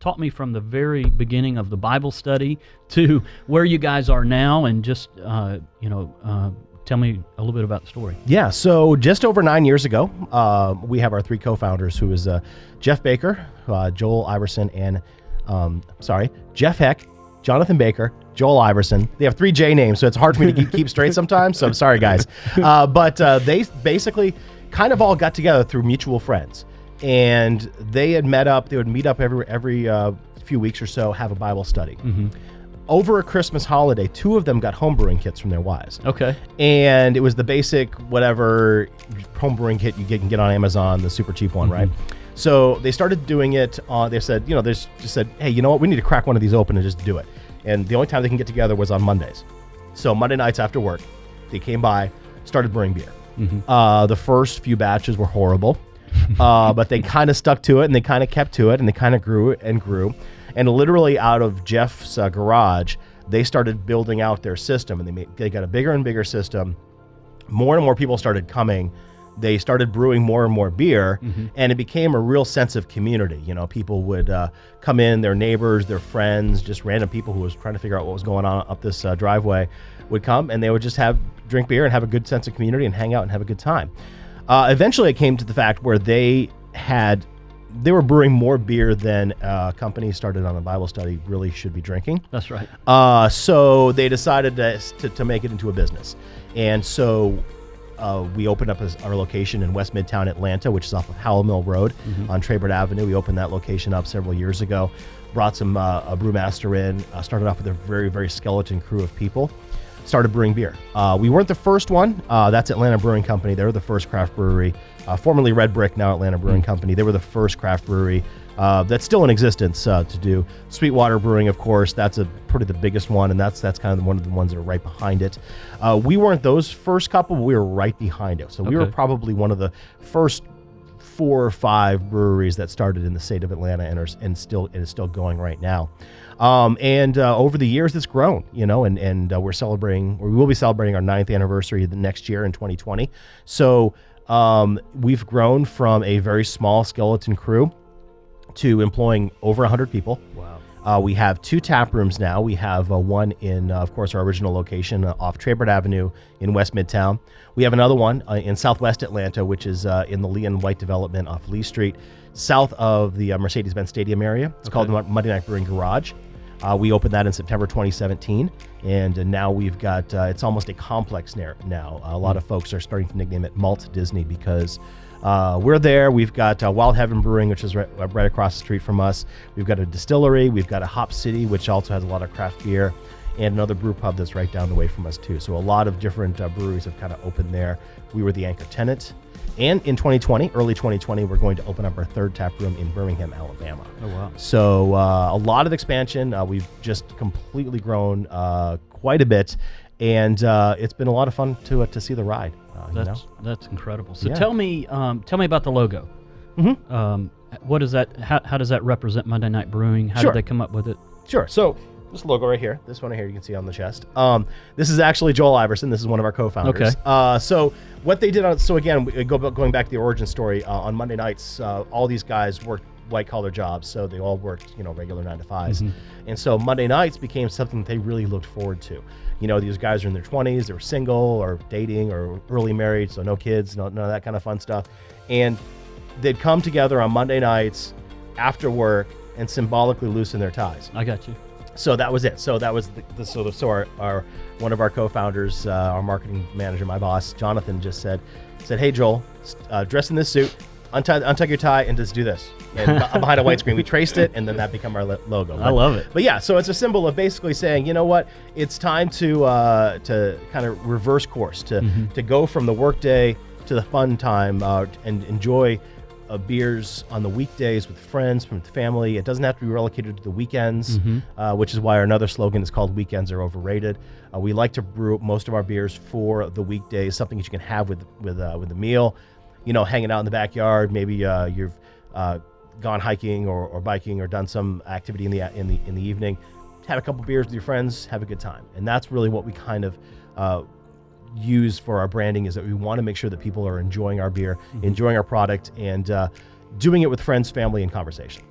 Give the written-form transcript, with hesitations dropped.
talk me from the very beginning of the Bible study to where you guys are now, and just tell me a little bit about the story. Yeah, so just over 9 years ago, we have our three co-founders, who is Jeff Baker, Joel Iverson, and Jeff Heck, Jonathan Baker, Joel Iverson. They have 3 J names, so it's hard for me to keep straight sometimes, so I'm sorry, guys. But they basically kind of all got together through mutual friends, and they had met up. They would meet up every few weeks or so, have a Bible study. Mm-hmm. Over a Christmas holiday, 2 of them got homebrewing kits from their wives. Okay. And it was the basic whatever homebrewing kit you can get on Amazon, the super cheap one, right? So they started doing it. They said, they just said, hey, you know what? We need to crack one of these open and just do it. And the only time they can get together was on Mondays. So Monday nights after work, they came by, started brewing beer. Mm-hmm. The first few batches were horrible, but they kind of stuck to it, and they kind of kept to it, and they kind of grew and grew. And literally out of Jeff's garage, they started building out their system, and they got a bigger and bigger system. More and more people started coming. They started brewing more and more beer, and it became a real sense of community. People would come in, their neighbors, their friends, just random people who was trying to figure out what was going on up this driveway would come, and they would just drink beer and have a good sense of community and hang out and have a good time. Eventually, it came to the fact where they were brewing more beer than companies started on a Bible study really should be drinking. That's right. So they decided to make it into a business. And so we opened up our location in West Midtown Atlanta, which is off of Howell Mill Road on Traybert Avenue. We opened that location up several years ago, brought a brewmaster in, started off with a very, very skeleton crew of people, started brewing beer. We weren't the first one. That's Atlanta Brewing Company. They were the first craft brewery. Formerly Red Brick, now Atlanta Brewing Company. They were the first craft brewery that's still in existence to do. Sweetwater Brewing, of course, that's probably the biggest one, and that's kind of one of the ones that are right behind it. We weren't those first couple, but we were right behind it. So we were probably one of the first 4 or 5 breweries that started in the state of Atlanta and is still going right now. Over the years, it's grown, and we will be celebrating our 9th anniversary the next year in 2020. So we've grown from a very small skeleton crew to employing over 100 people. Wow. We have 2 tap rooms now. We have one in, of course, our original location off Traybert Avenue in West Midtown. We have another one in Southwest Atlanta, which is in the Lee and White development off Lee Street, south of the Mercedes-Benz Stadium area. It's called the Monday Night Brewing Garage. We opened that in September 2017, and now we've got, it's almost a complex now. A lot of folks are starting to nickname it Malt Disney because we're there. We've got Wild Heaven Brewing, which is right across the street from us. We've got a distillery. We've got a Hop City, which also has a lot of craft beer, and another brew pub that's right down the way from us too. So a lot of different breweries have kind of opened there. We were the anchor tenant. And in early 2020, we're going to open up our 3rd tap room in Birmingham, Alabama. Oh, wow. So a lot of expansion. We've just completely grown quite a bit, and it's been a lot of fun to see the ride. That's incredible. So tell me about the logo. What is that? How does that represent Monday Night Brewing? How did they come up with it? Sure. So this logo right here, this one here, you can see on the chest. This is actually Joel Iverson. This is one of our co-founders. Okay. So what they did going back to the origin story, on Monday nights, all these guys worked white-collar jobs, so they all worked, regular 9 to 5s. And so Monday nights became something that they really looked forward to. These guys are in their 20s, they were single or dating or early married, so no kids, none of that kind of fun stuff. And they'd come together on Monday nights after work and symbolically loosen their ties. I got you. So that was it. So that was our one of our co-founders, our marketing manager, my boss, Jonathan, just said, "Hey Joel, dress in this suit, untuck your tie, and just do this." And behind a white screen, we traced it, and then that became our logo. I love it. But yeah, so it's a symbol of basically saying, you know what, it's time to kind of reverse course, to go from the workday to the fun time, and enjoy beers on the weekdays with friends, with family. It doesn't have to be relocated to the weekends, which is why another slogan is called "Weekends are overrated." We like to brew most of our beers for the weekdays, something that you can have with a meal. Hanging out in the backyard. Maybe you've gone hiking or biking or done some activity in the evening. Have a couple beers with your friends, have a good time, and that's really what we kind of use for our branding, is that we want to make sure that people are enjoying our beer, enjoying our product, and doing it with friends, family, and conversation.